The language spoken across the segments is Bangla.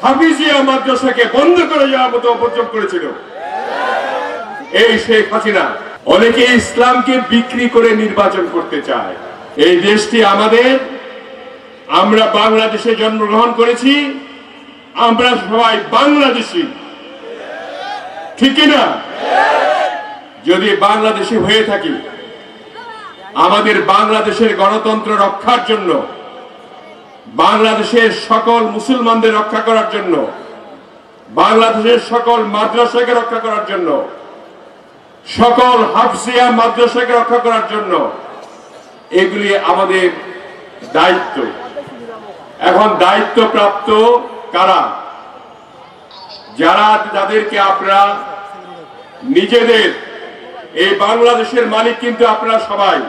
হাফিজিয়া মাদ্রাসাকে বন্ধ করে যাওয়ার মতো অপচয় করেছিল এই শেখ হাসিনা। অনেকে ইসলামকে বিক্রি করে নির্বাচন করতে চায়। এই দেশটি আমাদের, আমরা বাংলাদেশে জন্মগ্রহণ করেছি, আমরা সবাই বাংলাদেশি, ঠিক না? যদি বাংলাদেশি হয়ে থাকি, আমাদের বাংলাদেশের গণতন্ত্র রক্ষার জন্য, বাংলাদেশের সকল মুসলমানদের রক্ষা করার জন্য, বাংলাদেশের সকল মাদ্রাসাকে রক্ষা করার জন্য, সকল হাফজিয়া মাদ্রাসাকে রক্ষা করার জন্য, এগুলি আমাদের দায়িত্ব। এখন দায়িত্বপ্রাপ্ত কারা? যারা, যাদেরকে আপনারা নিজেদের, এই বাংলাদেশের মালিক কিন্তু আপনারা সবাই,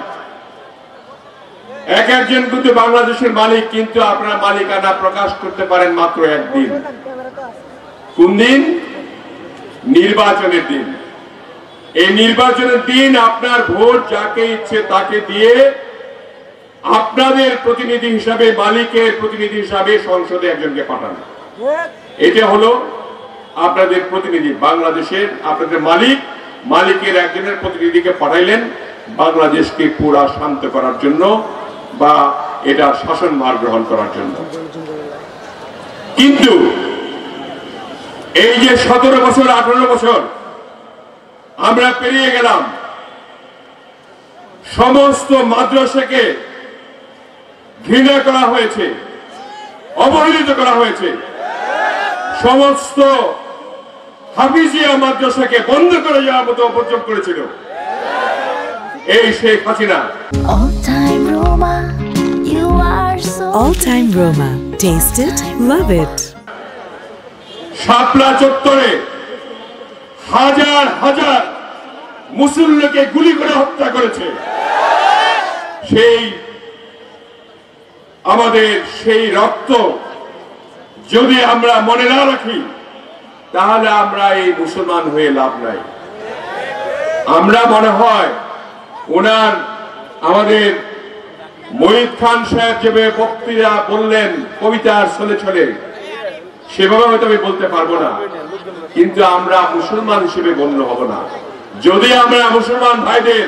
এক একজন কিন্তু বাংলাদেশের মালিক, কিন্তু আপনারা মালিকানা প্রকাশ করতে পারেন মাত্র একদিন। কোন দিন? নির্বাচনের দিন। এই নির্বাচনের দিন আপনার ভোট যাকে ইচ্ছে তাকে দিয়ে আপনাদের প্রতিনিধি হিসাবে, মালিকের প্রতিনিধি হিসাবে সংসদে একজনকে পাঠান। এটা হলো আপনাদের প্রতিনিধি, বাংলাদেশের আপনাদের মালিক, মালিকের একজনের প্রতিনিধিকে পাঠাইলেন বাংলাদেশকে পুরা শান্ত করার জন্য বা এটা শাসনভার গ্রহণ করার জন্য। কিন্তু এই যে 17 বছর 18 বছর আমরা পেরিয়ে গেলাম, সমস্ত মাদ্রাসাকে ঘৃণা করা হয়েছে, অবহেলিত করা হয়েছে, সমস্ত হাফিজিয়া মাদ্রাসাকে বন্ধ করে যাওয়ার মতো অপচয় করেছিল এই Sheikh Hasina. All time Roma. Taste it, love it. শাপলা চত্বরে হাজার হাজার মুসল্লিকে গুলি করে হত্যা করেছে। সেই আমাদের সেই রক্ত যদি আমরা মনে না রাখি, তাহলে আমরা এই মুসলমান হয়ে লাভ নাই। আমরা মনে হয় ওনার, আমাদের মঈদ খান সাহেব যেভাবে বক্তৃতা বললেন কবিতার ছলে ছলে, সেভাবে হয়তো আমি বলতে পারবো না, কিন্তু আমরা মুসলমান হিসেবে গণ্য হব না যদি আমরা মুসলমান ভাইদের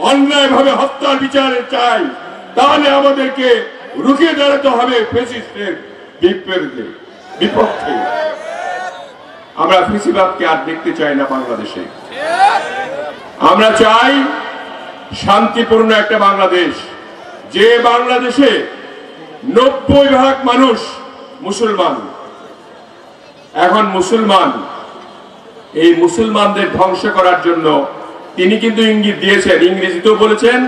অন্যায়ভাবে হত্যার বিচার চাই। তাহলে আমাদেরকে রুখে দাঁড়াতে হবে ফ্যাসিস্টের বিপক্ষে। আমরা ফ্যাসিবাদকে আর দেখতে চাই না বাংলাদেশে। আমরা চাই শান্তিপূর্ণ একটা বাংলাদেশ, যে বাংলাদেশে 90% মানুষ মুসলমান। এখন মুসলমান, এই মুসলমানদের ধ্বংস করার জন্য তিনি কিন্তু ইঙ্গিত দিয়েছেন, ইংরেজিতেও বলেছেন,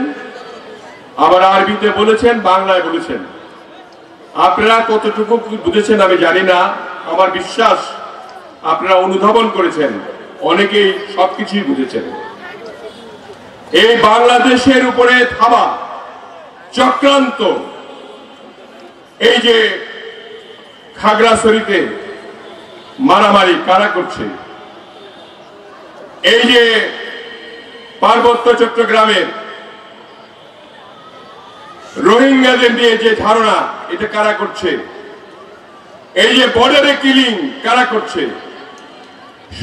আবার আরবিতে বলেছেন, বাংলায় বলেছেন। আপনারা কতটুকু বুঝেছেন আমি জানি না, আমার বিশ্বাস আপনারা অনুধাবন করেছেন, অনেকেই সবকিছুই বুঝেছেন। এই বাংলাদেশের উপরে থাবা চক্রান্ত, এই যে খাগড়াছড়িতে মারামারি কারা করছে, এই যে পার্বত্য চট্টগ্রামের রোহিঙ্গাদের নিয়ে যে ধারণা, এটা কারা করছে, এই যে বর্ডারে কিলিং কারা করছে,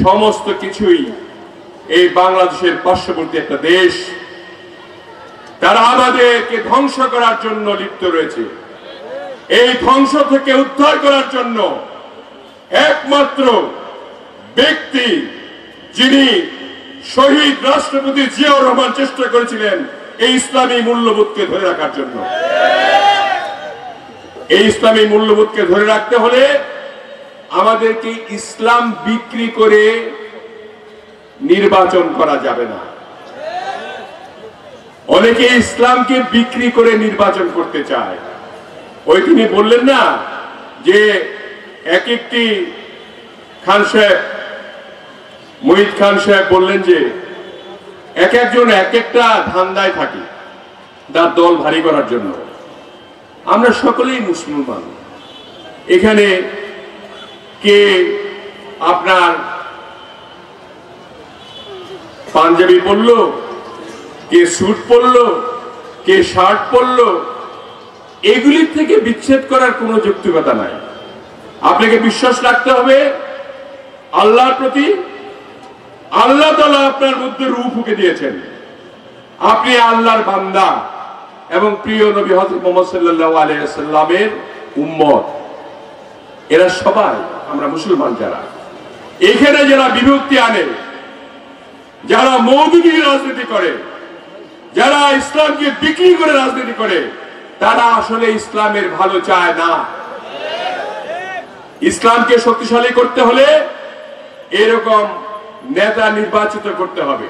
সমস্ত কিছুই এই বাংলাদেশের পার্শ্ববর্তী একটা দেশ, তারা আমাদেরকে ধ্বংস করার জন্য লিপ্ত রয়েছে। এই ধ্বংস থেকে উদ্ধার করার জন্য একমাত্র ব্যক্তি যিনি শহীদ রাষ্ট্রপতি জিয়াউর রহমান চেষ্টা করেছিলেন এই ইসলামী মূল্যবোধকে ধরে রাখার জন্য। এই ইসলামী মূল্যবোধকে ধরে রাখতে হলে আমাদেরকে ইসলাম বিক্রি করে নির্বাচন করা যাবে না। অনেকে ইসলামকে বিক্রি করে নির্বাচন করতে চায়। ওই তিনি বললেন না যে এক একটি খান সাহেব, মঈদ খান সাহেব বললেন যে এক একজন এক একটা ধান্দায় থাকি তার দল ভারী করার জন্য। আমরা সকলেই মুসলমান, এখানে কে আপনার পাঞ্জাবি পরলো, কে স্যুট পরলো, কে শার্ট পরলো, এগুলির থেকে বিচ্ছেদ করার কোনো যৌক্তিকতা নাই। আপনাকে বিশ্বাস রাখতে হবে আল্লাহর প্রতি। আল্লাহ তাআলা আপনার মধ্যে রূহ ফুঁকে দিয়েছেন, আপনি আল্লাহর বান্দা এবং প্রিয় নবী হযরত মুহাম্মদ সাল্লাল্লাহু আলাইহি ওয়াসাল্লামের উম্মত। এরা সবাই আমরা মুসলমান। যারা এখানে যারা বিভক্তি আনে, যারা মওদুদি রাজনীতি করে, যারা ইসলামকে বিক্রি করে রাজনীতি করে, তারা আসলে ইসলামের ভালো চায় না। ইসলামকে শক্তিশালী করতে হলে এরকম নেতা নির্বাচিত করতে হবে।